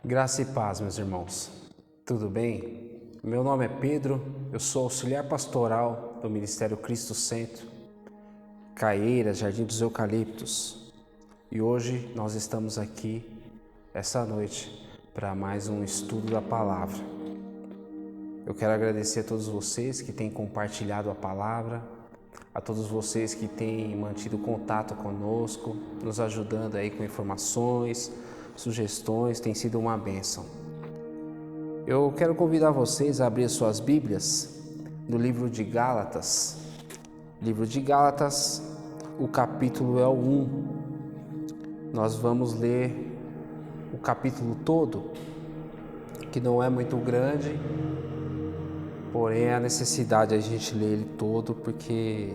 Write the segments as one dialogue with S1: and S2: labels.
S1: Graça e paz, meus irmãos. Tudo bem? Meu nome é Pedro, eu sou auxiliar pastoral do Ministério Cristo Centro, Caieiras, Jardim dos Eucaliptos. E hoje nós estamos aqui, essa noite, para mais um estudo da Palavra. Eu quero agradecer a todos vocês que têm compartilhado a Palavra, a todos vocês que têm mantido contato conosco, nos ajudando aí com informações, sugestões, tem sido uma bênção. Eu quero convidar vocês a abrir suas Bíblias no livro de Gálatas. Livro de Gálatas, o capítulo é o 1. Nós vamos ler o capítulo todo, que não é muito grande, porém é a necessidade a gente ler ele todo, porque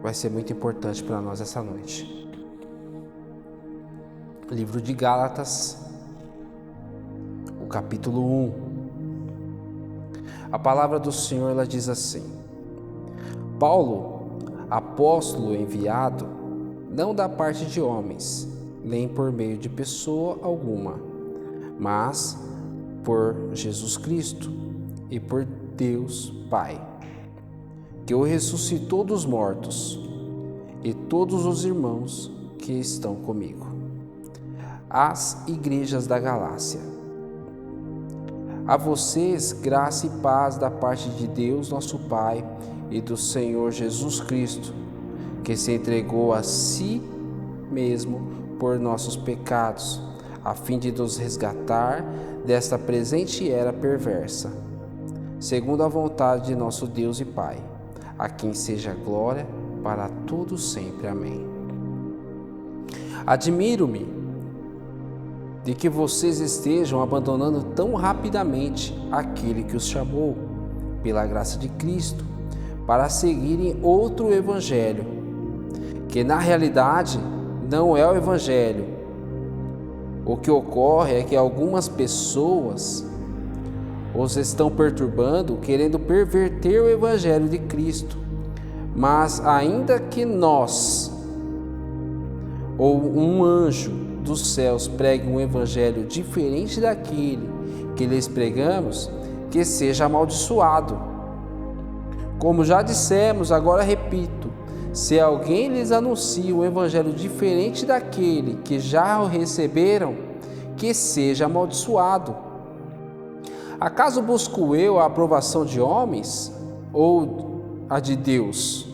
S1: vai ser muito importante para nós essa noite. Livro de Gálatas, o capítulo 1. A palavra do Senhor, ela diz assim: Paulo, apóstolo enviado, não da parte de homens, nem por meio de pessoa alguma, mas por Jesus Cristo e por Deus Pai, que o ressuscitou dos mortos, e todos os irmãos que estão comigo. Às igrejas da Galácia. A vocês, graça e paz da parte de Deus, nosso Pai, e do Senhor Jesus Cristo, que se entregou a si mesmo por nossos pecados, a fim de nos resgatar desta presente era perversa, segundo a vontade de nosso Deus e Pai, a quem seja glória para todos sempre. Amém. Admiro-me de que vocês estejam abandonando tão rapidamente aquele que os chamou, pela graça de Cristo, para seguirem outro evangelho, que na realidade não é o evangelho. O que ocorre é que algumas pessoas os estão perturbando, querendo perverter o evangelho de Cristo. Mas ainda que nós ou um anjo dos céus pregue um evangelho diferente daquele que lhes pregamos, que seja amaldiçoado. Como já dissemos, agora repito: se alguém lhes anuncia um evangelho diferente daquele que já o receberam, que seja amaldiçoado. Acaso busco eu a aprovação de homens ou a de Deus?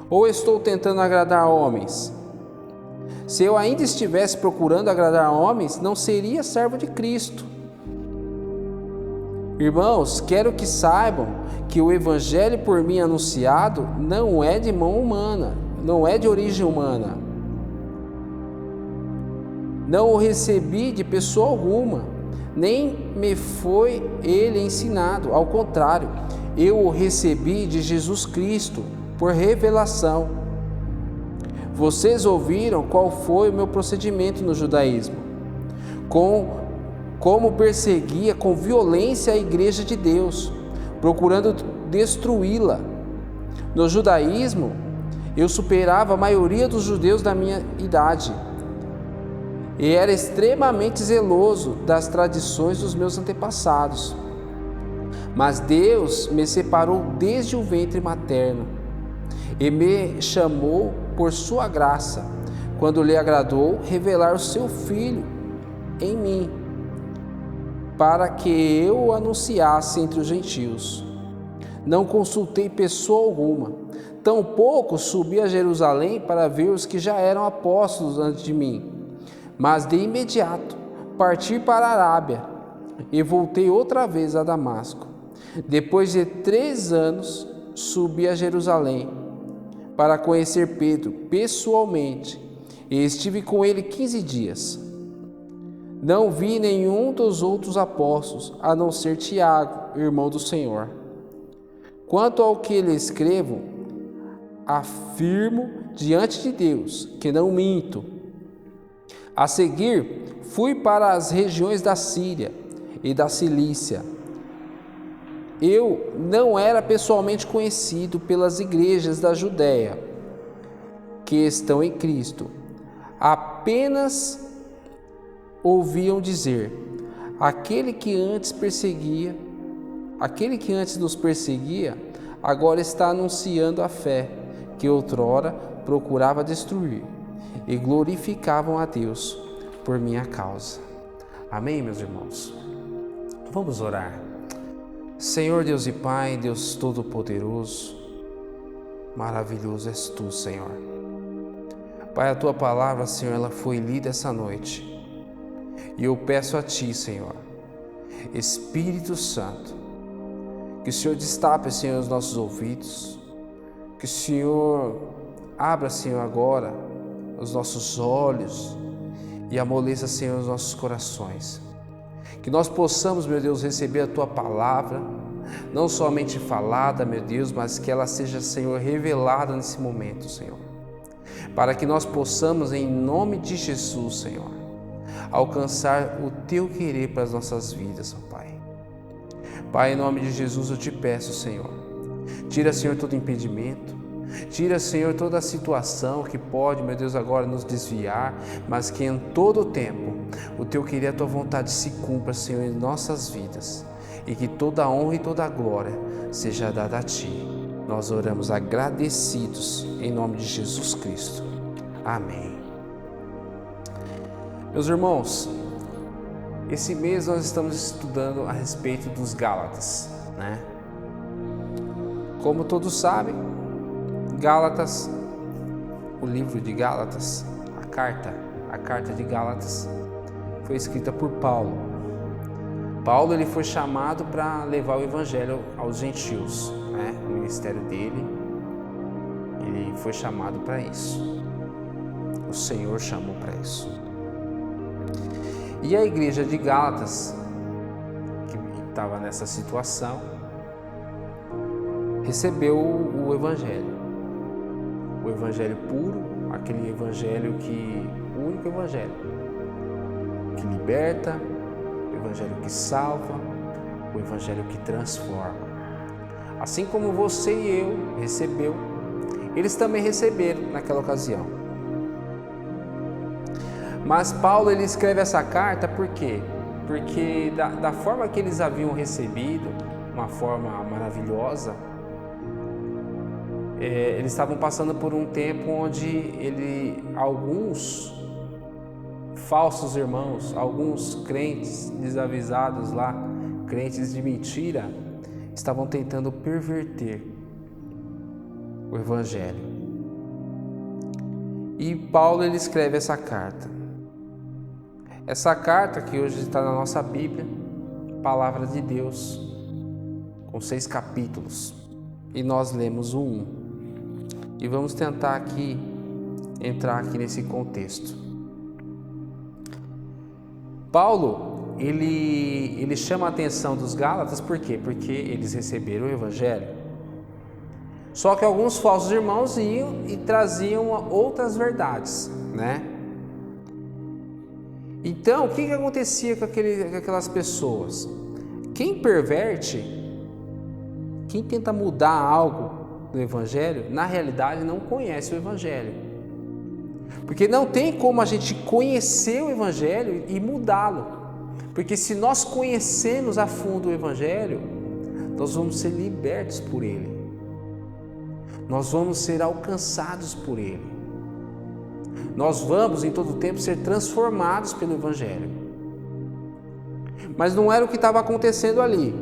S1: Ou estou tentando agradar homens? Se eu ainda estivesse procurando agradar homens, não seria servo de Cristo. Irmãos, quero que saibam que o evangelho por mim anunciado não é de mão humana, não é de origem humana. Não o recebi de pessoa alguma, nem me foi ele ensinado. Ao contrário, eu o recebi de Jesus Cristo por revelação. Vocês ouviram qual foi o meu procedimento no judaísmo, como perseguia com violência a igreja de Deus, procurando destruí-la. No judaísmo, eu superava a maioria dos judeus da minha idade e era extremamente zeloso das tradições dos meus antepassados. Mas Deus me separou desde o ventre materno e me chamou por sua graça, quando lhe agradou revelar o seu Filho em mim, para que eu o anunciasse entre os gentios. Não consultei pessoa alguma, tampouco subi a Jerusalém para ver os que já eram apóstolos antes de mim, mas de imediato parti para a Arábia e voltei outra vez a Damasco. Depois de 3 anos, subi a Jerusalém para conhecer Pedro pessoalmente, e estive com ele 15 dias. Não vi nenhum dos outros apóstolos, a não ser Tiago, irmão do Senhor. Quanto ao que lhe escrevo, afirmo diante de Deus que não minto. A seguir, fui para as regiões da Síria e da Cilícia. Eu não era pessoalmente conhecido pelas igrejas da Judéia que estão em Cristo, apenas ouviam dizer: aquele que antes nos perseguia, agora está anunciando a fé que outrora procurava destruir, e glorificavam a Deus por minha causa. Amém, meus irmãos? Vamos orar. Senhor Deus e Pai, Deus Todo-Poderoso, maravilhoso és Tu, Senhor. Pai, a Tua palavra, Senhor, ela foi lida essa noite. E eu peço a Ti, Senhor, Espírito Santo, que o Senhor destape, Senhor, os nossos ouvidos, que o Senhor abra, Senhor, agora os nossos olhos e amoleça, Senhor, os nossos corações. Que nós possamos, meu Deus, receber a Tua palavra, não somente falada, meu Deus, mas que ela seja, Senhor, revelada nesse momento, Senhor. Para que nós possamos, em nome de Jesus, Senhor, alcançar o Teu querer para as nossas vidas, ó Pai. Pai, em nome de Jesus eu te peço, Senhor, tira, Senhor, todo impedimento, tira, Senhor, toda a situação que pode, meu Deus, agora nos desviar, mas que em todo o tempo o Teu querer e a Tua vontade se cumpra, Senhor, em nossas vidas, e que toda a honra e toda a glória seja dada a Ti. Nós oramos agradecidos em nome de Jesus Cristo. Amém. Meus irmãos, esse mês nós estamos estudando a respeito dos Gálatas, né? Como todos sabem, Gálatas, o livro de Gálatas, a carta de Gálatas, foi escrita por Paulo. Paulo, ele foi chamado para levar o evangelho aos gentios, né? O ministério dele, ele foi chamado para isso. O Senhor chamou para isso. E a igreja de Gálatas, que estava nessa situação, recebeu o evangelho puro, aquele evangelho o único evangelho que liberta, o evangelho que salva, o evangelho que transforma. Assim como você e eu recebeu, eles também receberam naquela ocasião. Mas Paulo, ele escreve essa carta por quê? Porque da forma que eles haviam recebido, uma forma maravilhosa, eles estavam passando por um tempo onde alguns falsos irmãos, alguns crentes desavisados lá, crentes de mentira, estavam tentando perverter o evangelho. E Paulo, ele escreve essa carta. Essa carta que hoje está na nossa Bíblia, Palavra de Deus, com 6 capítulos, e nós lemos o 1. E vamos tentar entrar aqui nesse contexto. Paulo, ele chama a atenção dos Gálatas, por quê? Porque eles receberam o evangelho. Só que alguns falsos irmãos iam e traziam outras verdades, né? Então, o que acontecia com aquelas pessoas? Quem perverte, quem tenta mudar algo do Evangelho, na realidade não conhece o Evangelho. Porque não tem como a gente conhecer o Evangelho e mudá-lo. Porque se nós conhecermos a fundo o Evangelho, nós vamos ser libertos por ele. Nós vamos ser alcançados por ele. Nós vamos em todo tempo ser transformados pelo Evangelho. Mas não era o que estava acontecendo ali.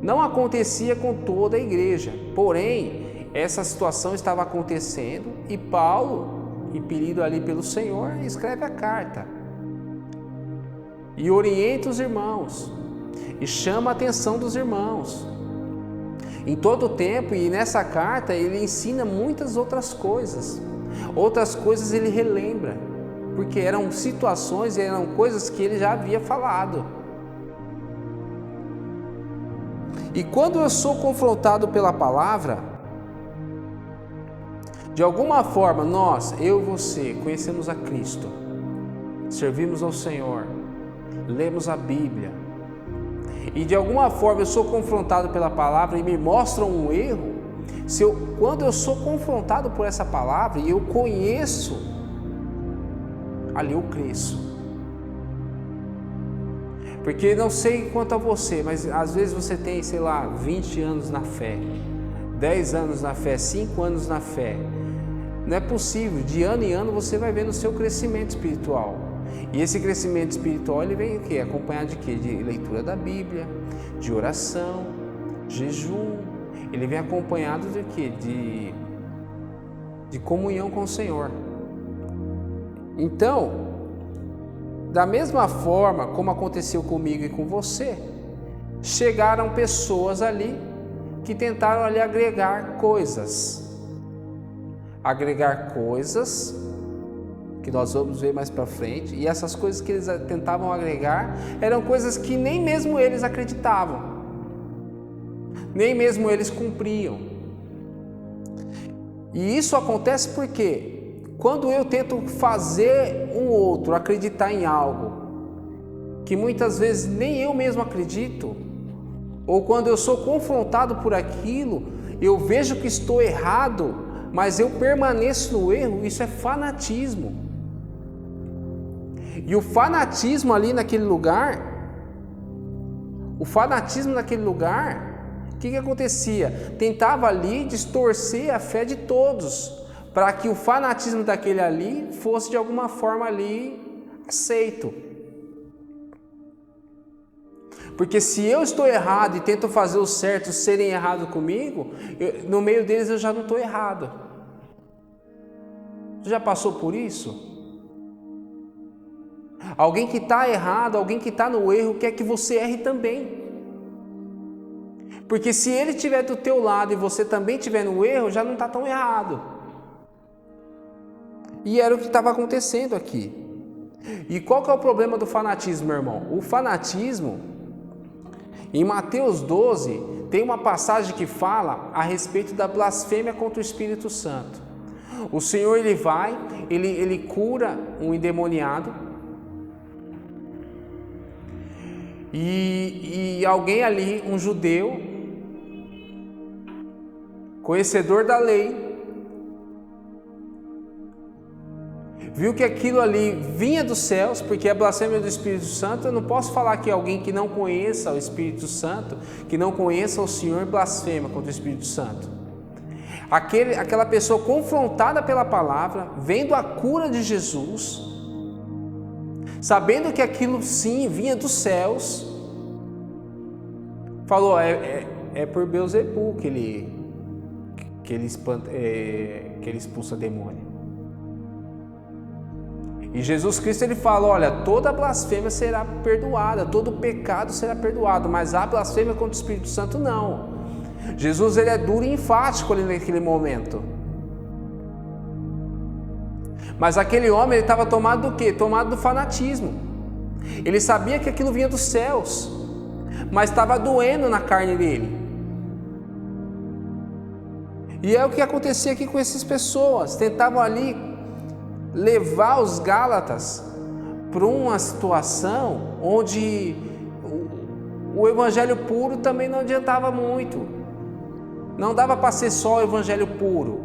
S1: Não acontecia com toda a igreja. Porém, essa situação estava acontecendo e Paulo, impelido ali pelo Senhor, escreve a carta. E orienta os irmãos. E chama a atenção dos irmãos. Em todo o tempo, e nessa carta, ele ensina muitas outras coisas. Outras coisas ele relembra, porque eram situações, eram coisas que ele já havia falado. E quando eu sou confrontado pela palavra, de alguma forma eu e você, conhecemos a Cristo, servimos ao Senhor, lemos a Bíblia, e de alguma forma eu sou confrontado pela palavra e me mostram um erro, quando eu sou confrontado por essa palavra e eu conheço ali eu cresço. Porque não sei quanto a você, mas às vezes você tem, sei lá, 20 anos na fé, 10 anos na fé, 5 anos na fé. Não é possível, de ano em ano você vai vendo o seu crescimento espiritual. E esse crescimento espiritual, ele vem o quê? Acompanhado de quê? De leitura da Bíblia, de oração, jejum. Ele vem acompanhado de quê? De comunhão com o Senhor. Então, da mesma forma como aconteceu comigo e com você, chegaram pessoas ali que tentaram ali agregar coisas. Agregar coisas que nós vamos ver mais para frente, e essas coisas que eles tentavam agregar eram coisas que nem mesmo eles acreditavam, nem mesmo eles cumpriam. E isso acontece porque quando eu tento fazer um outro acreditar em algo que muitas vezes nem eu mesmo acredito, ou quando eu sou confrontado por aquilo, eu vejo que estou errado, mas eu permaneço no erro, isso é fanatismo. E o fanatismo ali naquele lugar, o que acontecia? Tentava ali distorcer a fé de todos, para que o fanatismo daquele ali fosse de alguma forma ali aceito. Porque se eu estou errado e tento fazer os certos serem errados comigo, no meio deles eu já não estou errado. Você já passou por isso? Alguém que está errado, alguém que está no erro, quer que você erre também. Porque se ele estiver do teu lado e você também estiver no erro, já não está tão errado. E era o que estava acontecendo aqui. E qual que é o problema do fanatismo, meu irmão? O fanatismo, em Mateus 12, tem uma passagem que fala a respeito da blasfêmia contra o Espírito Santo. O Senhor, ele cura um endemoniado, e alguém ali, um judeu, conhecedor da lei, viu que aquilo ali vinha dos céus, porque a blasfêmia do Espírito Santo, eu não posso falar que alguém que não conheça o Espírito Santo, que não conheça o Senhor, blasfema contra o Espírito Santo. Aquela pessoa confrontada pela palavra, vendo a cura de Jesus, sabendo que aquilo sim vinha dos céus, falou, é por Beelzebul que ele expulsa demônio. E Jesus Cristo, ele fala, olha, toda blasfêmia será perdoada, todo pecado será perdoado, mas a blasfêmia contra o Espírito Santo não. Jesus, ele é duro e enfático ali naquele momento. Mas aquele homem, ele estava tomado do quê? Tomado do fanatismo. Ele sabia que aquilo vinha dos céus, mas estava doendo na carne dele. E é o que acontecia aqui com essas pessoas. Tentavam ali levar os Gálatas para uma situação onde o evangelho puro também não adiantava muito. Não dava para ser só o evangelho puro.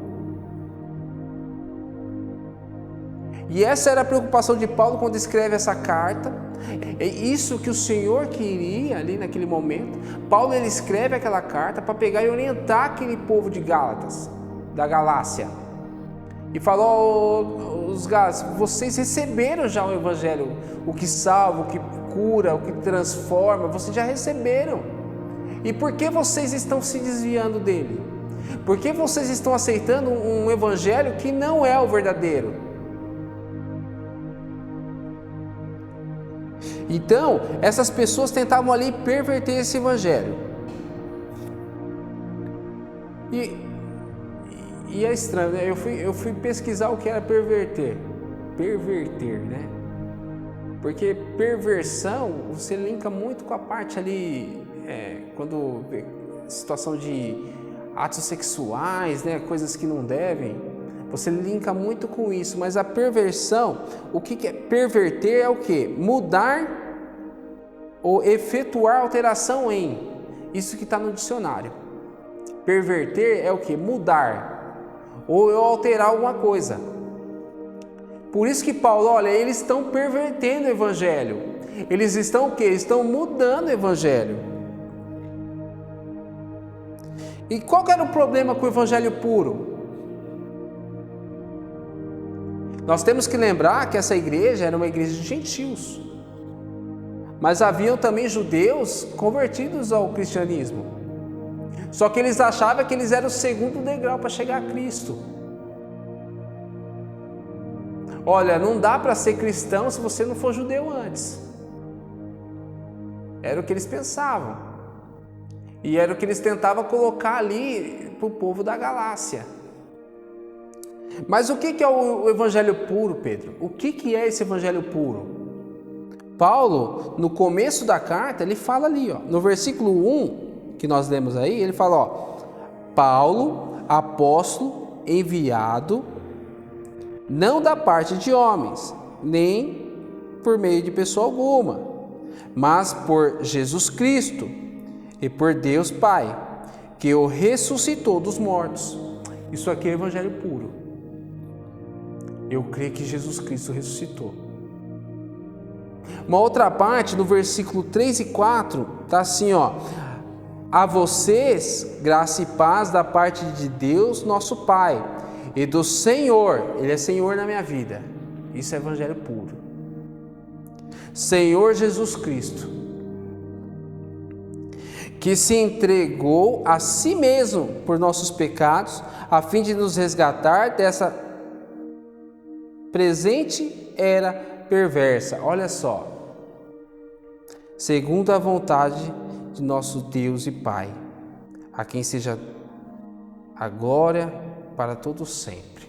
S1: E essa era a preocupação de Paulo quando escreve essa carta. É isso que o Senhor queria ali naquele momento. Paulo, ele escreve aquela carta para pegar e orientar aquele povo de Gálatas, da Galácia. E falou, os Gálatas, vocês receberam já o evangelho, o que salva, o que cura, o que transforma, vocês já receberam. E por que vocês estão se desviando dele? Por que vocês estão aceitando um evangelho que não é o verdadeiro? Então, essas pessoas tentavam ali perverter esse evangelho. E é estranho, né? Eu fui pesquisar o que era perverter. Perverter, né? Porque perversão, você linka muito com a parte ali, quando situação de atos sexuais, né? Coisas que não devem. Você linka muito com isso, mas a perversão, o que é perverter é o que? Mudar ou efetuar alteração em. Isso que está no dicionário. Perverter é o que? Mudar ou eu alterar alguma coisa. Por isso que Paulo, olha, eles estão pervertendo o evangelho. Eles estão o quê? Eles estão mudando o evangelho. E qual que era o problema com o evangelho puro? Nós temos que lembrar que essa igreja era uma igreja de gentios. Mas haviam também judeus convertidos ao cristianismo. Só que eles achavam que eles eram o segundo degrau para chegar a Cristo. Olha, não dá para ser cristão se você não for judeu antes. Era o que eles pensavam. E era o que eles tentavam colocar ali para o povo da Galácia. Mas o que é o evangelho puro, Pedro? O que é esse evangelho puro? Paulo, no começo da carta, ele fala ali, ó, no versículo 1, que nós lemos aí, ele fala, ó, Paulo, apóstolo, enviado, não da parte de homens, nem por meio de pessoa alguma, mas por Jesus Cristo e por Deus Pai, que o ressuscitou dos mortos. Isso aqui é o evangelho puro. Eu creio que Jesus Cristo ressuscitou. Uma outra parte, no versículo 3 e 4, está assim, ó. A vocês, graça e paz da parte de Deus, nosso Pai, e do Senhor, Ele é Senhor na minha vida. Isso é evangelho puro. Senhor Jesus Cristo, que se entregou a si mesmo por nossos pecados, a fim de nos resgatar dessa presente era perversa. Olha só. Segundo a vontade de nosso Deus e Pai, a quem seja a glória para todos sempre.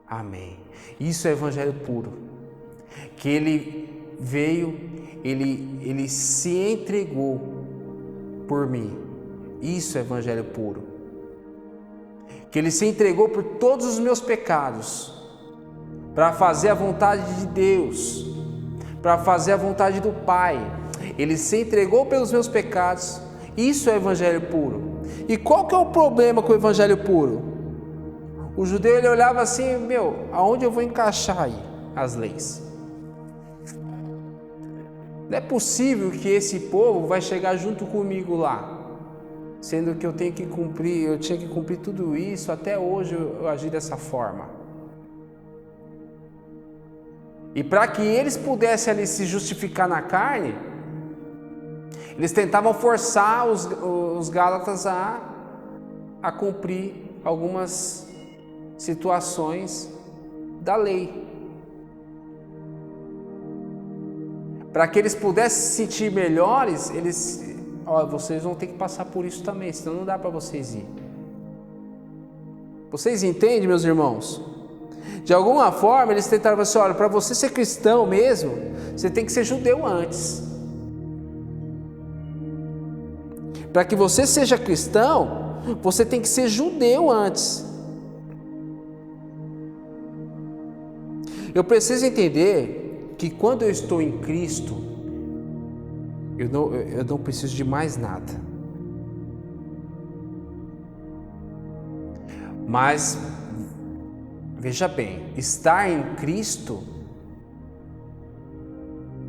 S1: Amém. Isso é evangelho puro. Que ele veio, ele se entregou por mim. Isso é evangelho puro. Que ele se entregou por todos os meus pecados, para fazer a vontade de Deus, para fazer a vontade do Pai. Ele se entregou pelos meus pecados. Isso é evangelho puro. E qual que é o problema com o evangelho puro? O judeu, ele olhava assim, aonde eu vou encaixar aí as leis? Não é possível que esse povo vai chegar junto comigo lá, sendo que eu tinha que cumprir tudo isso, até hoje eu agi dessa forma. E para que eles pudessem ali se justificar na carne, eles tentavam forçar os Gálatas a cumprir algumas situações da lei. Para que eles pudessem se sentir melhores, vocês vão ter que passar por isso também, senão não dá para vocês ir. Vocês entendem, meus irmãos? De alguma forma, eles tentaram assim, olha, para você ser cristão mesmo, você tem que ser judeu antes. Para que você seja cristão, você tem que ser judeu antes. Eu preciso entender que quando eu estou em Cristo, eu não preciso de mais nada. Mas veja bem, estar em Cristo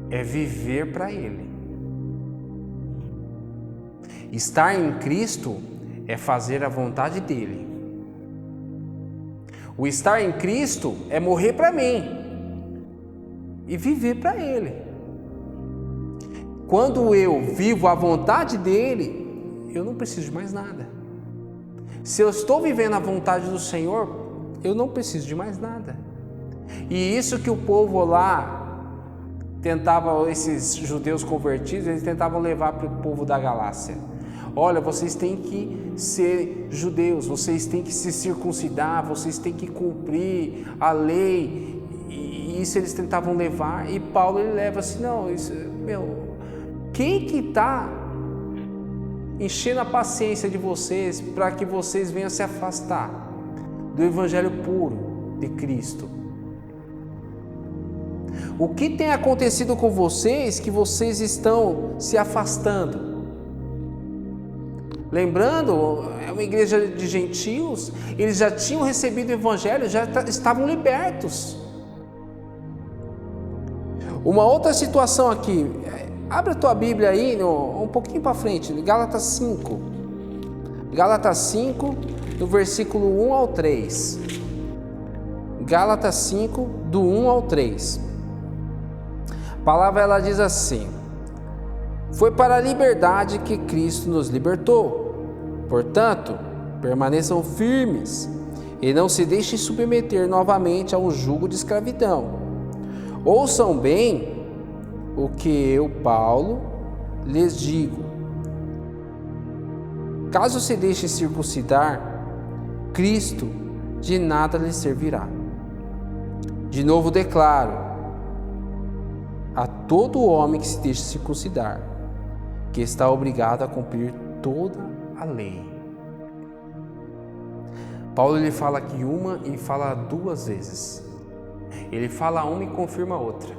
S1: é viver para Ele. Estar em Cristo é fazer a vontade dEle. O estar em Cristo é morrer para mim e viver para Ele. Quando eu vivo a vontade dEle, eu não preciso de mais nada. Se eu estou vivendo a vontade do Senhor, eu não preciso de mais nada. E isso que o povo lá tentava, esses judeus convertidos, eles tentavam levar para o povo da Galácia. Olha, vocês têm que ser judeus, vocês têm que se circuncidar, vocês têm que cumprir a lei. E isso eles tentavam levar. E Paulo, ele leva assim, não, quem que está enchendo a paciência de vocês para que vocês venham se afastar do evangelho puro de Cristo? O que tem acontecido com vocês que vocês estão se afastando? Lembrando, é uma igreja de gentios, eles já tinham recebido o evangelho, já estavam libertos. Uma outra situação aqui, abre a tua Bíblia aí, um pouquinho para frente, Gálatas 5. Gálatas 5, do versículo 1 ao 3. Gálatas 5, do 1 ao 3. A palavra ela diz assim: foi para a liberdade que Cristo nos libertou. Portanto, permaneçam firmes e não se deixem submeter novamente a um jugo de escravidão. Ouçam bem o que eu, Paulo, lhes digo. Caso se deixem circuncidar, Cristo de nada lhes servirá. De novo declaro a todo homem que se deixe circuncidar, que está obrigado a cumprir toda a lei. Paulo ele fala aqui uma e fala duas vezes. Ele fala uma e confirma a outra.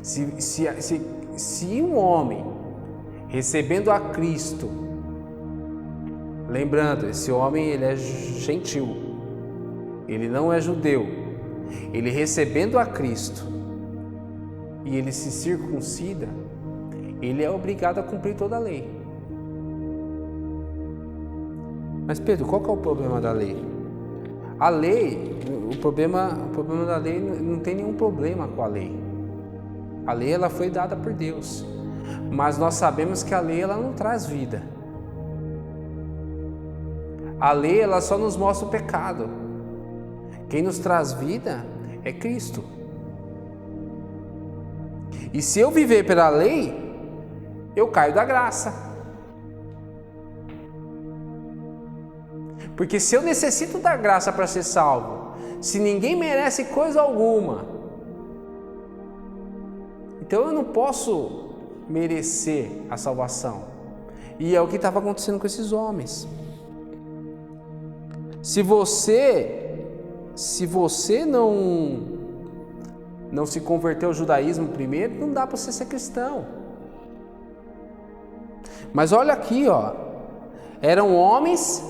S1: Se um homem recebendo a Cristo, lembrando, esse homem ele é gentil, ele não é judeu, ele recebendo a Cristo e ele se circuncida, ele é obrigado a cumprir toda a lei. Mas Pedro, qual que é o problema da lei? A lei, o problema da lei, não tem nenhum problema com a lei. A lei ela foi dada por Deus, mas nós sabemos que a lei ela não traz vida. A lei ela só nos mostra o pecado. Quem nos traz vida é Cristo. E se eu viver pela lei, eu caio da graça. Porque se eu necessito da graça para ser salvo, se ninguém merece coisa alguma, então eu não posso merecer a salvação. E é o que estava acontecendo com esses homens. Se você não se converteu ao judaísmo primeiro, não dá para você ser cristão. Mas olha aqui, ó, eram homens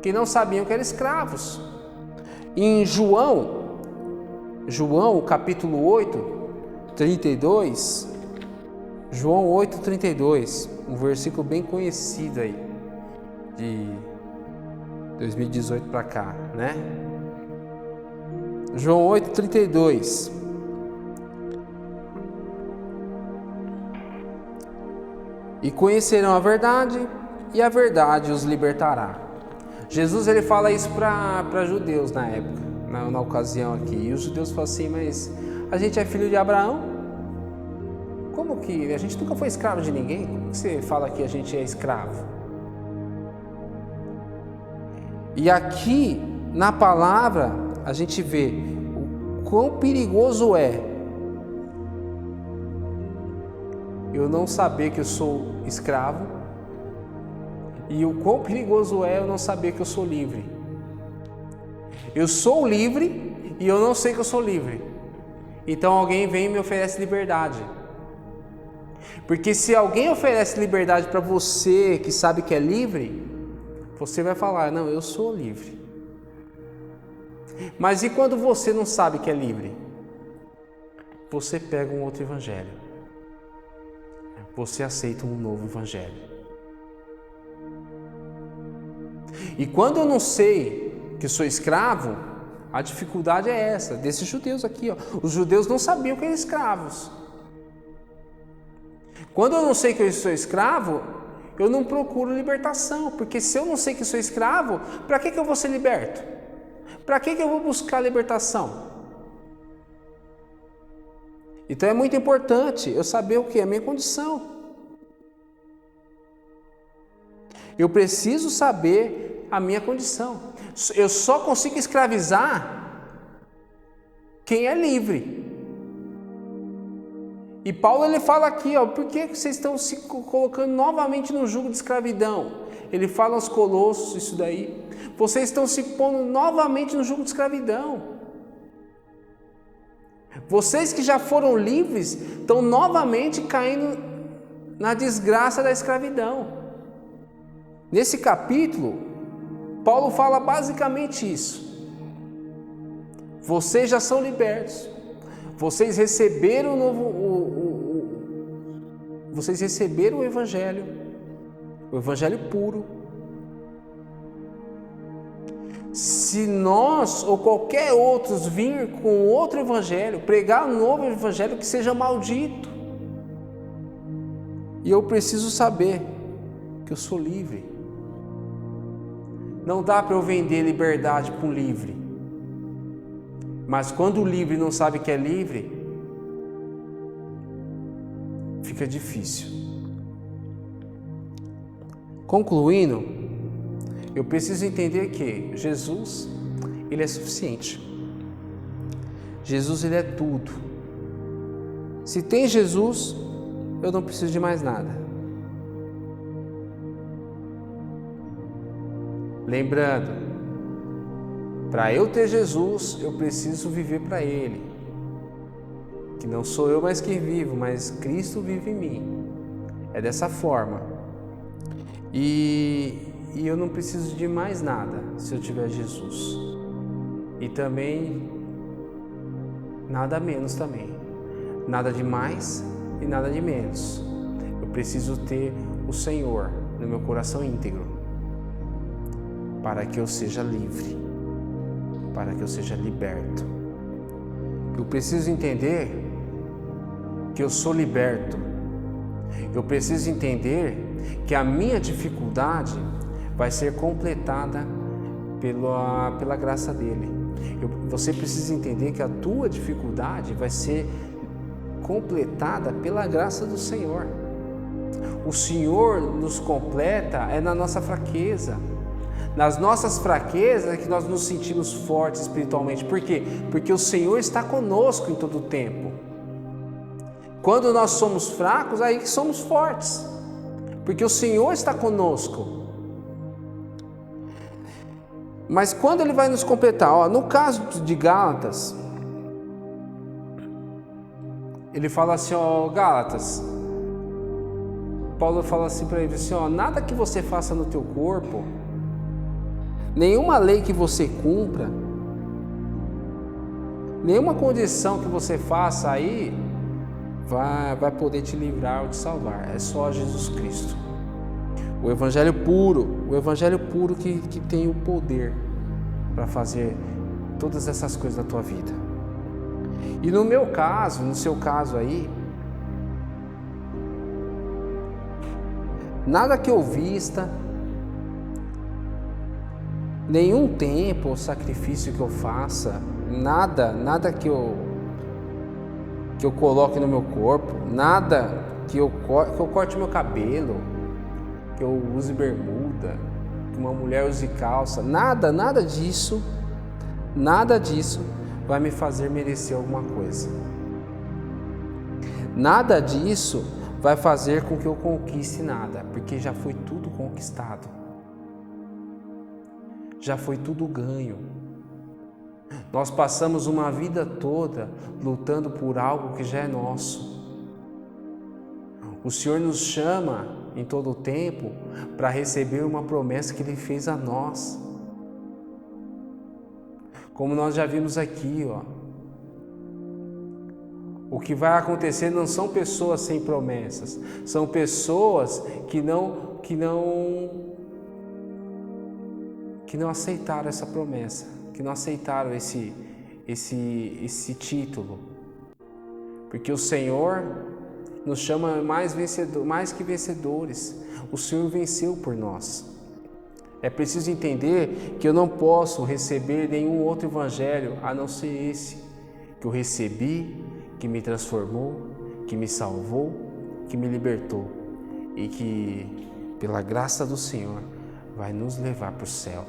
S1: que não sabiam que eram escravos. Em João capítulo 8, 32, João 8, 32, um versículo bem conhecido aí, de 2018 para cá, né? João 8, 32. E conhecerão a verdade, e a verdade os libertará. Jesus ele fala isso para judeus na época, na ocasião aqui. E os judeus falam assim: mas a gente é filho de Abraão? Como que? A gente nunca foi escravo de ninguém? Como que você fala que a gente é escravo? E aqui na palavra a gente vê o quão perigoso é eu não saber que eu sou escravo, e o quão perigoso é eu não saber que eu sou livre. Eu sou livre e eu não sei que eu sou livre. Então alguém vem e me oferece liberdade. Porque se alguém oferece liberdade para você que sabe que é livre, você vai falar: não, eu sou livre. Mas e quando você não sabe que é livre? Você pega um outro evangelho. Você aceita um novo evangelho. E quando eu não sei que eu sou escravo, a dificuldade é essa, desses judeus aqui, ó. Os judeus não sabiam que eram escravos. Quando eu não sei que eu sou escravo, eu não procuro libertação, porque se eu não sei que sou escravo, para que eu vou ser liberto? Para que eu vou buscar libertação? Então é muito importante eu saber o que é a minha condição. Eu preciso saber a minha condição. Eu só consigo escravizar quem é livre. E Paulo ele fala aqui, ó, por que vocês estão se colocando novamente no jugo de escravidão? Ele fala aos Colossos isso daí. Vocês estão se pondo novamente no jugo de escravidão. Vocês que já foram livres estão novamente caindo na desgraça da escravidão. Nesse capítulo, Paulo fala basicamente isso. Vocês já são libertos. Vocês receberam vocês receberam o Evangelho puro. Se nós ou qualquer outro vir com outro Evangelho, pregar um novo Evangelho que seja maldito, e eu preciso saber que eu sou livre. Não dá para eu vender liberdade para um livre. Mas quando o livre não sabe que é livre, fica difícil. Concluindo, eu preciso entender que Jesus, Ele é suficiente. Jesus, Ele é tudo. Se tem Jesus, eu não preciso de mais nada. Lembrando, para eu ter Jesus, eu preciso viver para Ele. Que não sou eu mais que vivo, mas Cristo vive em mim. É dessa forma. E eu não preciso de mais nada se eu tiver Jesus. E também, nada menos também. Nada de mais e nada de menos. Eu preciso ter o Senhor no meu coração íntegro. Para que eu seja livre. Para que eu seja liberto. Eu preciso entender que eu sou liberto. Eu preciso entender que a minha dificuldade vai ser completada pela graça dele. Você precisa entender que a tua dificuldade vai ser completada pela graça do Senhor. O Senhor nos completa é na nossa fraqueza. Nas nossas fraquezas é que nós nos sentimos fortes espiritualmente. Por quê? Porque o Senhor está conosco em todo o tempo. Quando nós somos fracos, aí que somos fortes. Porque o Senhor está conosco. Mas quando Ele vai nos completar, no caso de Gálatas, ele fala assim, Gálatas, Paulo fala assim para ele, assim, nada que você faça no teu corpo, nenhuma lei que você cumpra, nenhuma condição que você faça aí, vai poder te livrar ou te salvar. É só Jesus Cristo. O Evangelho puro que tem o poder para fazer todas essas coisas na tua vida. E no meu caso, no seu caso aí, nada que eu vista, nenhum tempo ou sacrifício que eu faça, nada que eu coloque no meu corpo, nada que eu corte meu cabelo, que eu use bermuda, que uma mulher use calça, nada disso vai me fazer merecer alguma coisa. Nada disso vai fazer com que eu conquiste nada, porque já foi tudo conquistado. Já foi tudo ganho. Nós passamos uma vida toda lutando por algo que já é nosso. O Senhor nos chama em todo o tempo para receber uma promessa que Ele fez a nós. Como nós já vimos aqui, o que vai acontecer não são pessoas sem promessas, são pessoas que não aceitaram essa promessa, que não aceitaram esse título, porque o Senhor nos chama mais que vencedores. O Senhor venceu por nós. É preciso entender que eu não posso receber nenhum outro evangelho a não ser esse que eu recebi, que me transformou, que me salvou, que me libertou e que, pela graça do Senhor, vai nos levar para o céu.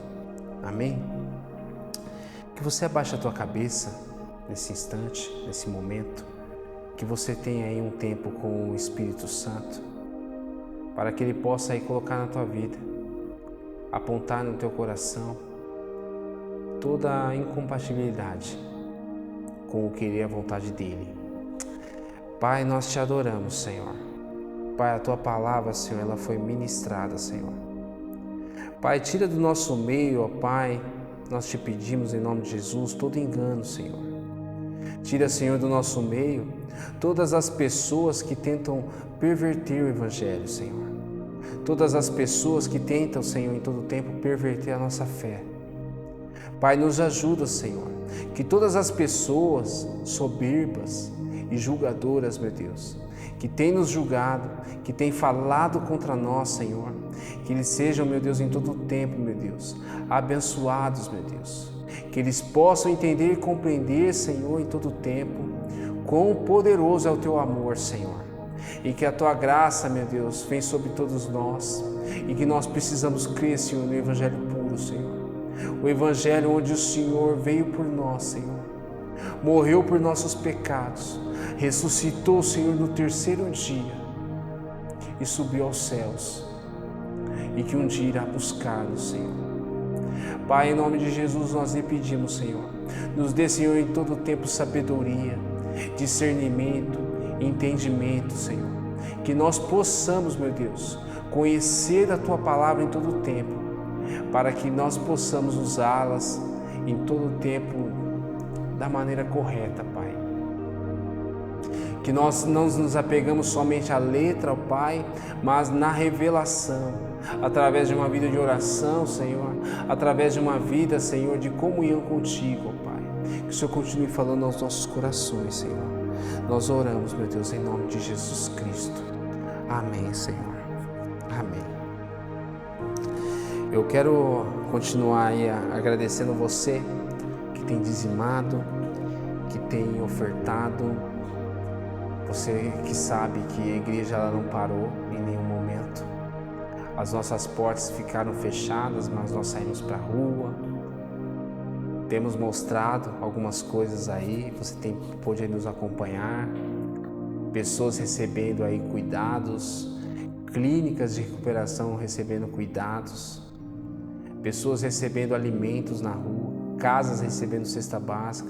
S1: Amém? Que você abaixe a tua cabeça nesse instante, nesse momento, que você tenha aí um tempo com o Espírito Santo, para que Ele possa aí colocar na tua vida, apontar no teu coração toda a incompatibilidade com o querer e a vontade dEle. Pai, nós te adoramos, Senhor. Pai, a tua palavra, Senhor, ela foi ministrada, Senhor. Pai, tira do nosso meio, ó Pai, nós te pedimos em nome de Jesus todo engano, Senhor. Tira, Senhor, do nosso meio todas as pessoas que tentam perverter o Evangelho, Senhor. Todas as pessoas que tentam, Senhor, em todo tempo perverter a nossa fé. Pai, nos ajuda, Senhor, que todas as pessoas soberbas e julgadoras, meu Deus, que têm nos julgado, que têm falado contra nós, Senhor, que eles sejam, meu Deus, em todo o tempo, meu Deus, abençoados, meu Deus, que eles possam entender e compreender, Senhor, em todo o tempo, quão poderoso é o Teu amor, Senhor, e que a Tua graça, meu Deus, vem sobre todos nós, e que nós precisamos crer, Senhor, no Evangelho puro, Senhor, o Evangelho onde o Senhor veio por nós, Senhor, morreu por nossos pecados, ressuscitou, Senhor, no terceiro dia e subiu aos céus, e que um dia irá buscar-nos, Senhor. Pai, em nome de Jesus, nós lhe pedimos, Senhor, nos dê, Senhor, em todo o tempo sabedoria, discernimento, entendimento, Senhor, que nós possamos, meu Deus, conhecer a Tua palavra em todo o tempo, para que nós possamos usá-las em todo o tempo da maneira correta, Pai. Que nós não nos apegamos somente à letra, ó Pai, mas na revelação, através de uma vida de oração, Senhor, através de uma vida, Senhor, de comunhão contigo, ó Pai. Que o Senhor continue falando aos nossos corações, Senhor. Nós oramos, meu Deus, em nome de Jesus Cristo. Amém, Senhor. Amém. Eu quero continuar aí agradecendo você que tem dizimado, que tem ofertado, você que sabe que a igreja ela não parou em nenhum momento. As nossas portas ficaram fechadas, mas nós saímos para a rua, temos mostrado algumas coisas aí, você pôde nos acompanhar, pessoas recebendo aí cuidados, clínicas de recuperação recebendo cuidados, pessoas recebendo alimentos na rua, casas recebendo cesta básica.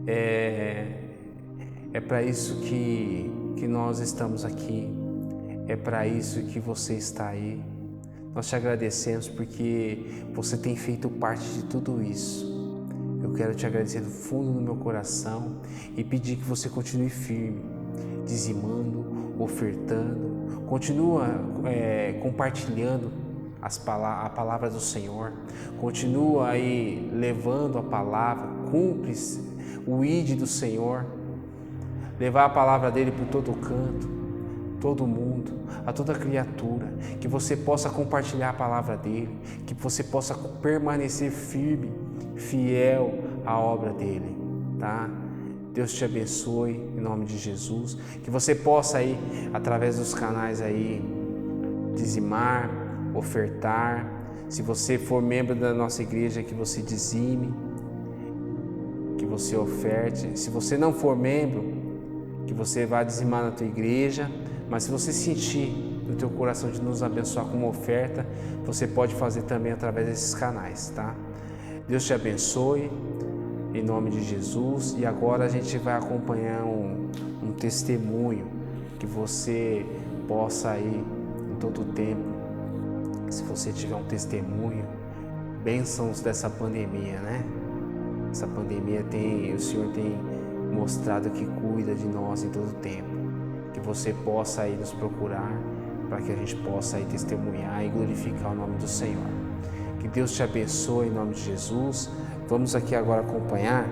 S1: É para isso que nós estamos aqui, é para isso que você está aí. Nós te agradecemos porque você tem feito parte de tudo isso. Eu quero te agradecer do fundo do meu coração e pedir que você continue firme, dizimando, ofertando, continua compartilhando a palavra do Senhor, continua aí levando a palavra, cumpre o ID do Senhor, levar a palavra dele por todo canto, todo mundo, a toda criatura, que você possa compartilhar a palavra dele, que você possa permanecer firme, fiel à obra dele, tá? Deus te abençoe em nome de Jesus, que você possa aí, através dos canais aí, dizimar, ofertar. Se você for membro da nossa igreja, que você dizime, que você oferte. Se você não for membro, que você vá dizimar na tua igreja, mas se você sentir no teu coração de nos abençoar com uma oferta, você pode fazer também através desses canais, tá? Deus te abençoe em nome de Jesus. E agora a gente vai acompanhar um testemunho, que você possa aí em todo o tempo, se você tiver um testemunho, bênçãos dessa pandemia, né? Essa pandemia o Senhor tem mostrado que cuida de nós em todo o tempo. Que você possa aí nos procurar, para que a gente possa aí testemunhar e glorificar o nome do Senhor. Que Deus te abençoe em nome de Jesus. Vamos aqui agora acompanhar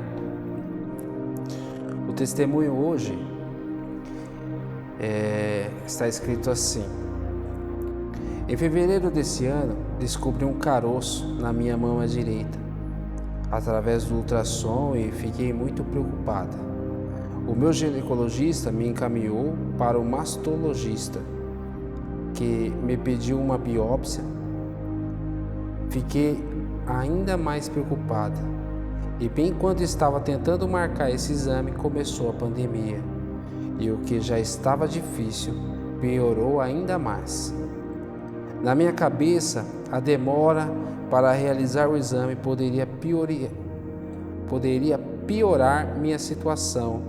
S1: o testemunho hoje. Está escrito assim: em fevereiro desse ano, descobri um caroço na minha mão à direita, através do ultrassom, e fiquei muito preocupada. O meu ginecologista me encaminhou para o mastologista, que me pediu uma biópsia. Fiquei ainda mais preocupada, e bem quando estava tentando marcar esse exame, começou a pandemia, e o que já estava difícil piorou ainda mais. Na minha cabeça, a demora para realizar o exame poderia piorar minha situação,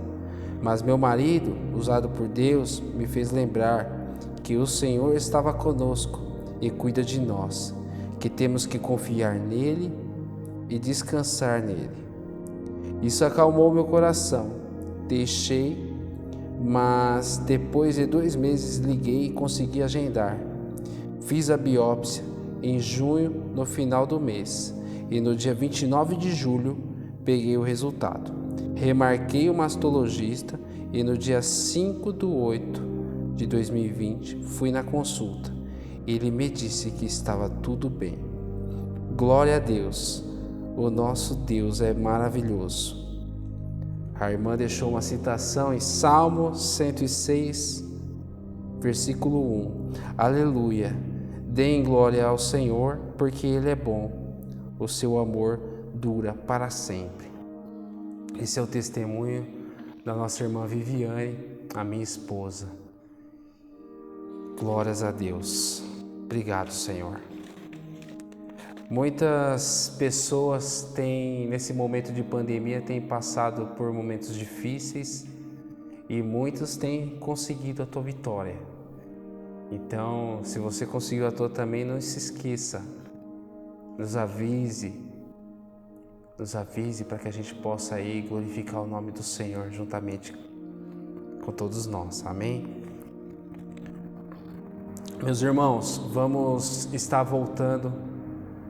S1: mas meu marido, usado por Deus, me fez lembrar que o Senhor estava conosco e cuida de nós, que temos que confiar nele e descansar nele. Isso acalmou meu coração. Deixei, mas depois de 2 meses liguei e consegui agendar. Fiz a biópsia em junho, no final do mês, e no dia 29 de julho peguei o resultado. Remarquei o mastologista e no dia 5/8 de 2020 fui na consulta. Ele me disse que estava tudo bem. Glória a Deus, o nosso Deus é maravilhoso. A irmã deixou uma citação em Salmo 106, versículo 1. Aleluia, deem glória ao Senhor, porque Ele é bom, o seu amor dura para sempre. Esse é o testemunho da nossa irmã Viviane, a minha esposa. Glórias a Deus. Obrigado, Senhor. Muitas pessoas nesse momento de pandemia, têm passado por momentos difíceis e muitos têm conseguido a tua vitória. Então, se você conseguiu a tua também, não se esqueça, nos avise para que a gente possa aí glorificar o nome do Senhor juntamente com todos nós. Amém? Meus irmãos, vamos estar voltando,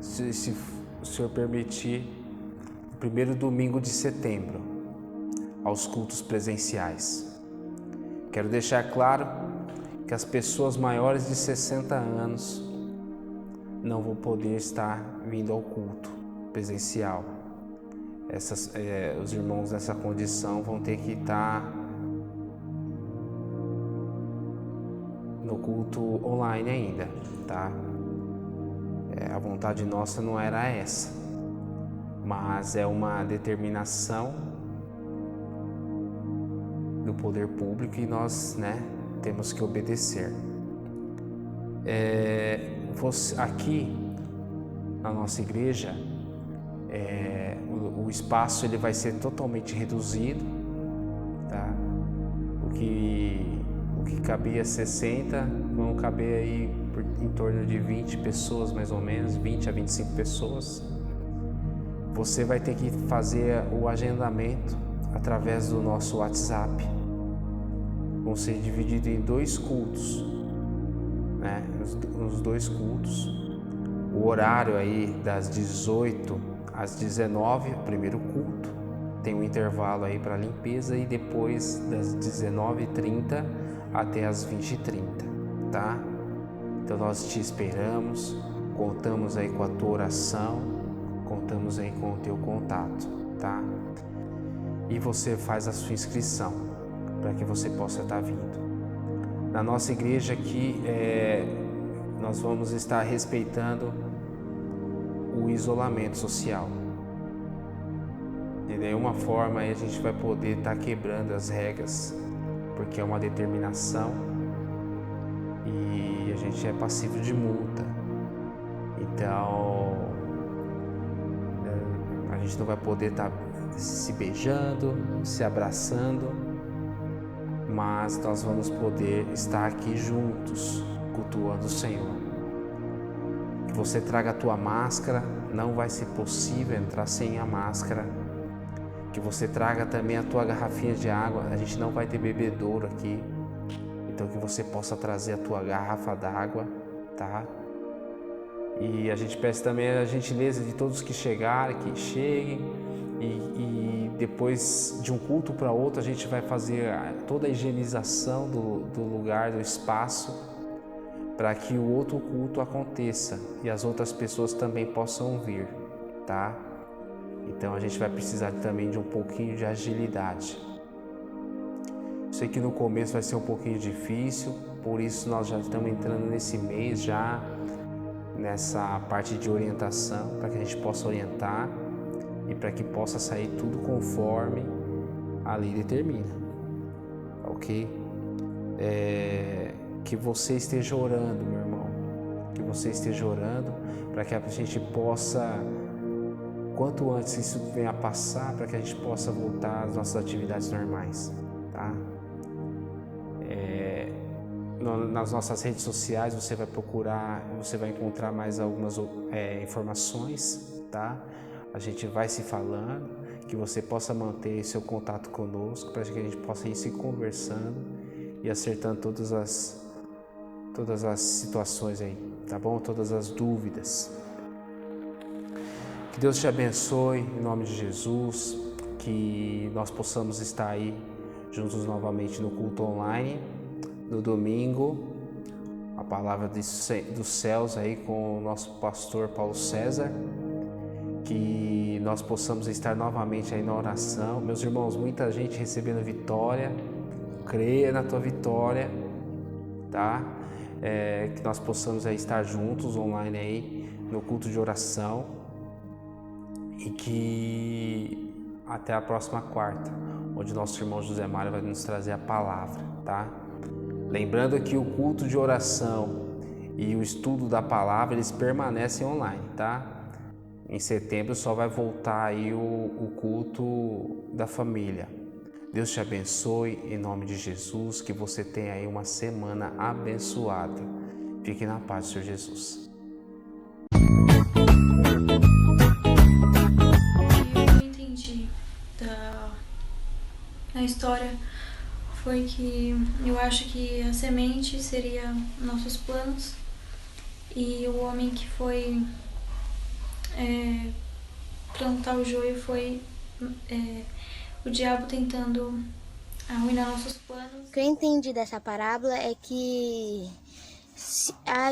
S1: se o Senhor permitir, no primeiro domingo de setembro, aos cultos presenciais. Quero deixar claro que as pessoas maiores de 60 anos não vão poder estar vindo ao culto presencial. Os irmãos nessa condição vão ter que estar no culto online ainda, tá? A vontade nossa não era essa, mas é uma determinação do poder público e nós, temos que obedecer. Aqui na nossa igreja, o espaço ele vai ser totalmente reduzido, tá? O que cabia 60, vão caber aí em torno de 20 pessoas, mais ou menos, 20 a 25 pessoas. Você vai ter que fazer o agendamento através do nosso WhatsApp. Vão ser divididos em 2 cultos, Os 2 cultos. O horário aí das 18 às 19, o primeiro culto. Tem um intervalo aí para limpeza e depois das 19h30 até as 20h30, tá? Então nós te esperamos, contamos aí com a tua oração, contamos aí com o teu contato, tá? E você faz a sua inscrição para que você possa estar vindo. Na nossa igreja aqui, nós vamos estar respeitando o isolamento social. De nenhuma forma aí a gente vai poder estar quebrando as regras, porque é uma determinação e a gente é passível de multa. Então a gente não vai poder estar se beijando, se abraçando, mas nós vamos poder estar aqui juntos, cultuando o Senhor. Que você traga a tua máscara, não vai ser possível entrar sem a máscara. Que você traga também a tua garrafinha de água, a gente não vai ter bebedouro aqui, então que você possa trazer a tua garrafa d'água, tá? E a gente peça também a gentileza de todos que chegarem, que cheguem, e depois de um culto para outro a gente vai fazer toda a higienização do lugar, do espaço, para que o outro culto aconteça e as outras pessoas também possam vir, tá? Então a gente vai precisar também de um pouquinho de agilidade. Sei que no começo vai ser um pouquinho difícil, por isso nós já estamos entrando nesse mês já nessa parte de orientação, para que a gente possa orientar e para que possa sair tudo conforme a lei determina, ok? Que você esteja orando, meu irmão, que você esteja orando para que a gente possa, quanto antes isso venha a passar, para que a gente possa voltar às nossas atividades normais, tá? Nas nossas redes sociais você vai procurar, você vai encontrar mais algumas informações, tá? A gente vai se falando, que você possa manter seu contato conosco, para que a gente possa ir se conversando e acertando todas as situações aí, tá bom? Todas as dúvidas. Que Deus te abençoe em nome de Jesus, que nós possamos estar aí juntos novamente no culto online, no domingo, a palavra dos céus aí com o nosso pastor Paulo César, que nós possamos estar novamente aí na oração. Meus irmãos, muita gente recebendo vitória, creia na tua vitória, tá? Que nós possamos aí estar juntos online aí no culto de oração e que até a próxima quarta, onde nosso irmão José Mário vai nos trazer a palavra, tá? Lembrando que o culto de oração e o estudo da palavra, eles permanecem online, tá? Em setembro só vai voltar aí o culto da família. Deus te abençoe em nome de Jesus, que você tenha aí uma semana abençoada. Fique na paz do Senhor Jesus.
S2: Eu entendi na história foi que eu acho que a semente seria nossos planos e o homem que foi plantar o joio foi o diabo tentando arruinar nossos planos.
S3: O que eu entendi dessa parábola é que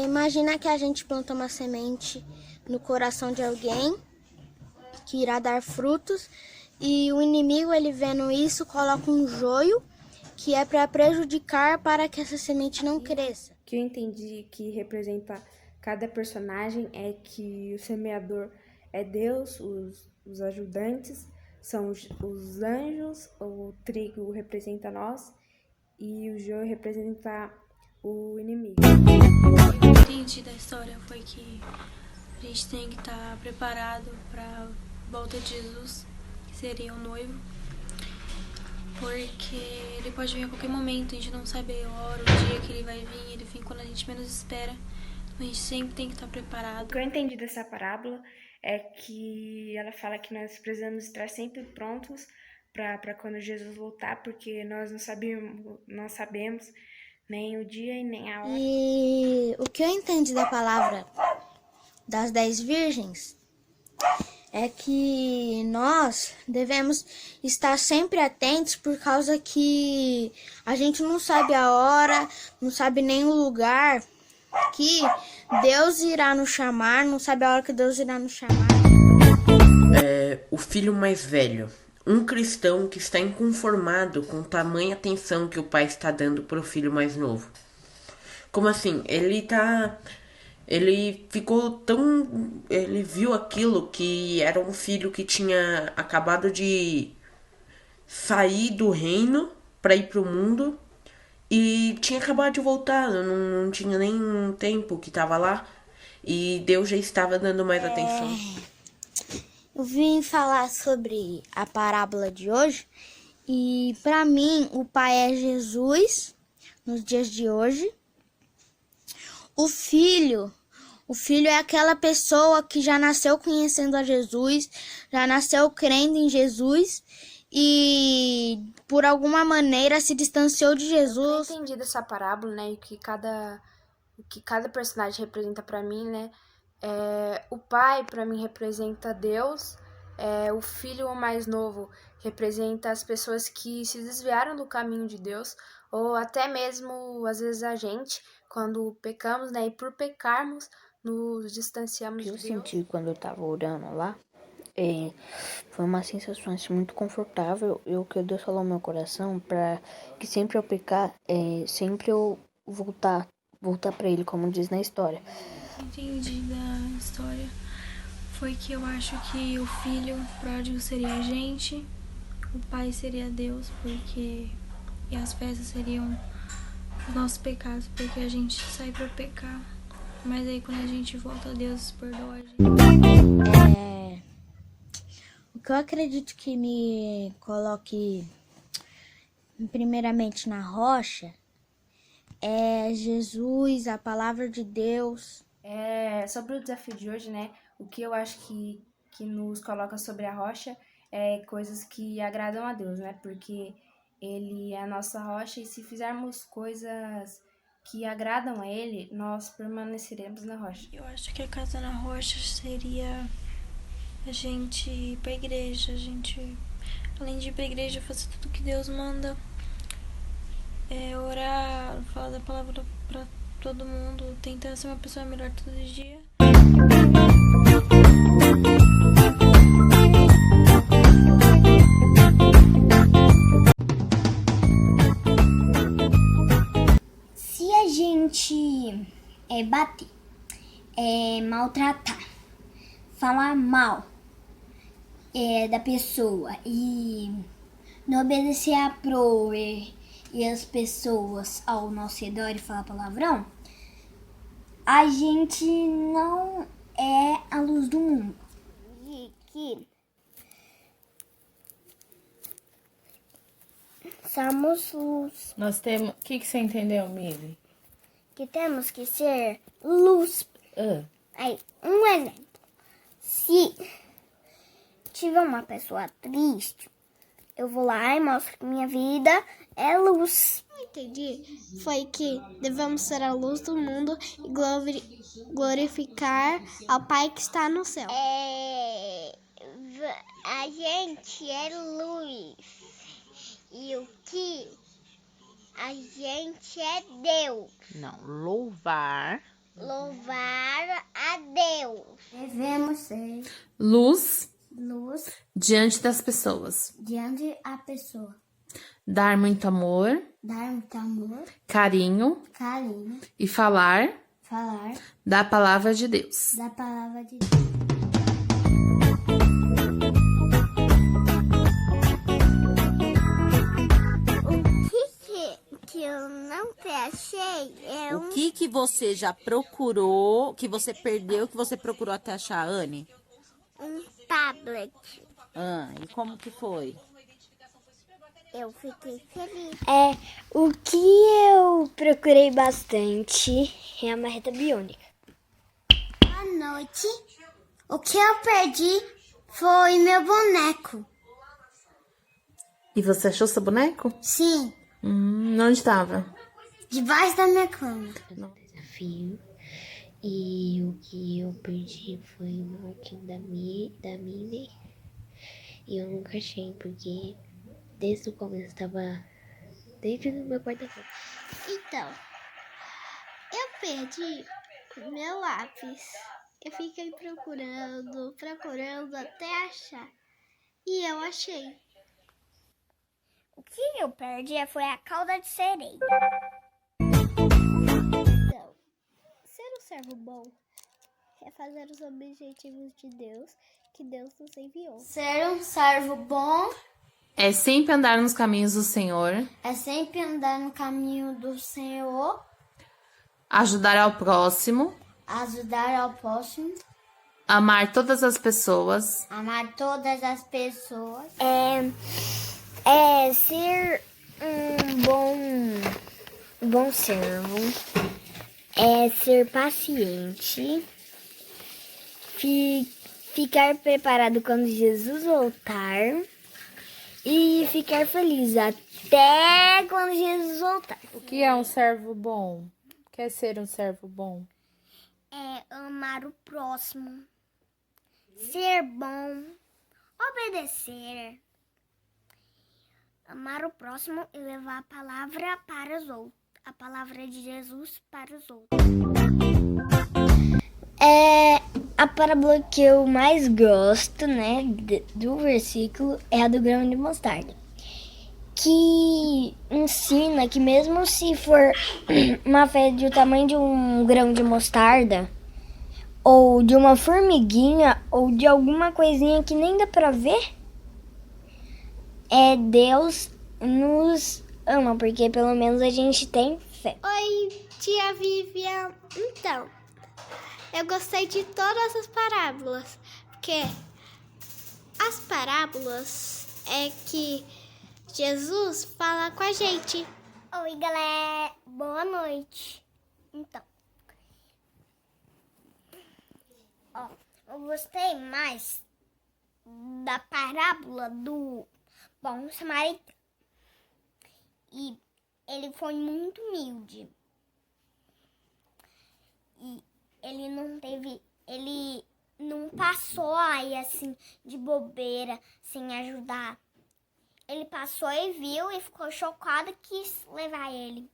S3: imagina que a gente planta uma semente no coração de alguém que irá dar frutos e o inimigo, ele vendo isso, coloca um joio que é para prejudicar para que essa semente não cresça.
S4: O que eu entendi que representa cada personagem é que o semeador é Deus, os ajudantes são os anjos, o trigo representa nós e o joio representa o inimigo.
S2: O que eu entendi da história foi que a gente tem que estar preparado para a volta de Jesus, que seria o noivo, porque ele pode vir a qualquer momento, a gente não sabe a hora, o dia que ele vai vir, ele vem quando a gente menos espera, então a gente sempre tem que estar preparado.
S4: O que eu entendi dessa parábola é que ela fala que nós precisamos estar sempre prontos para quando Jesus voltar, porque nós não sabemos nem o dia e nem a hora.
S3: E o que eu entendi da palavra das 10 virgens é que nós devemos estar sempre atentos por causa que a gente não sabe a hora, não sabe nem o lugar que Deus irá nos chamar, não sabe a hora que Deus irá nos chamar.
S5: O filho mais velho, um cristão que está inconformado com tamanha atenção que o pai está dando para o filho mais novo. Como assim? Ele viu aquilo que era um filho que tinha acabado de sair do reino para ir para o mundo e tinha acabado de voltar, não tinha nem um tempo que estava lá e Deus já estava dando mais atenção.
S3: Eu vim falar sobre a parábola de hoje e para mim o pai é Jesus nos dias de hoje. O filho é aquela pessoa que já nasceu conhecendo a Jesus, já nasceu crendo em Jesus e por alguma maneira se distanciou de Jesus.
S4: Eu entendi dessa parábola, né, e o que cada personagem representa para mim, né? O pai para mim representa Deus, o filho mais novo representa as pessoas que se desviaram do caminho de Deus, ou até mesmo às vezes a gente, quando pecamos, né, e por pecarmos nos distanciamos de Deus.
S6: O que eu senti quando eu tava orando lá foi uma sensação assim, muito confortável. E o que Deus falou no meu coração, para que sempre eu pecar, sempre eu voltar para Ele, como diz na história.
S2: Entendi da história foi que eu acho que o filho pródigo seria a gente, o pai seria Deus, porque e as festas seriam os nossos pecados, porque a gente sai pra pecar, mas aí quando a gente volta, Deus perdoa a gente.
S3: O que eu acredito que me coloque primeiramente na rocha é Jesus, a palavra de Deus.
S4: Sobre o desafio de hoje, né? O que eu acho que nos coloca sobre a rocha coisas que agradam a Deus, né? Porque Ele é a nossa rocha e se fizermos coisas que agradam a Ele, nós permaneceremos na rocha.
S2: Eu acho que a casa na rocha seria a gente ir pra igreja, a gente, além de ir pra igreja, fazer tudo que Deus manda, orar, falar da palavra pra todo mundo, tentar ser uma pessoa melhor todo dia.
S3: Se a gente bater, maltratar, falar mal da pessoa e não obedecer a pro e as pessoas ao nosso redor e falar palavrão, a gente não é a luz do mundo. E que somos luz.
S7: Nós temos. O que você entendeu, Mili?
S3: Que temos que ser luz. Aí, um exemplo. Se tiver uma pessoa triste, eu vou lá e mostro que minha vida é luz. Entendi. Foi que devemos ser a luz do mundo e glorificar ao Pai que está no céu. A gente é luz. E o que? A gente é Deus.
S7: Não, louvar.
S3: Louvar a Deus. Devemos ser
S7: Luz
S3: luz
S7: diante das pessoas.
S3: diante da pessoa.
S7: Dar muito amor,
S3: Dar muito amor,
S7: carinho
S3: carinho,
S7: e falar
S3: falar
S7: da palavra de Deus.
S3: da palavra de Deus. O que eu não achei é
S8: O que você já procurou, que você perdeu, que você procurou até achar, Anne?
S3: um tablet.
S8: E como que foi?
S3: Eu fiquei feliz. O que eu procurei bastante é a marreta biônica. Boa noite. O que eu perdi foi meu boneco.
S7: E você achou seu boneco?
S3: Sim,
S7: Onde estava?
S3: debaixo da minha cama.
S9: Desafio. E o que eu perdi foi o marquinho da Minnie. E eu nunca achei, porque desde o começo estava dentro do meu guarda-roupa.
S3: Então, eu perdi meu lápis. Eu fiquei procurando até achar. E eu achei. O que eu perdi foi a cauda de sereia. Então, ser um servo bom é fazer os objetivos de Deus que Deus nos enviou. Ser um servo bom
S7: É sempre andar nos caminhos do Senhor,
S3: é sempre andar no caminho do Senhor,
S7: ajudar ao próximo,
S3: ajudar ao próximo,
S7: amar todas as pessoas,
S3: amar todas as pessoas. É ser um bom servo, é ser paciente, ficar preparado quando Jesus voltar e ficar feliz até quando Jesus voltar.
S7: O que é um servo bom? O que é ser um servo bom?
S3: É amar o próximo, ser bom, obedecer, amar o próximo e levar a palavra para os outros, a palavra de Jesus para os outros. A parábola que eu mais gosto, né, do versículo é a do grão de mostarda, que ensina que mesmo se for uma fé do tamanho de um grão de mostarda, ou de uma formiguinha, ou de alguma coisinha que nem dá pra ver, Deus nos ama, porque pelo menos a gente tem fé. Oi, tia Vivian. Então, eu gostei de todas as parábolas, porque as parábolas é que Jesus fala com a gente. Oi, galera. Boa noite. Então, eu gostei mais da parábola do bom samaritano. E ele foi muito humilde. E ele não passou aí assim de bobeira, sem ajudar. Ele passou e viu e ficou chocado e quis levar ele.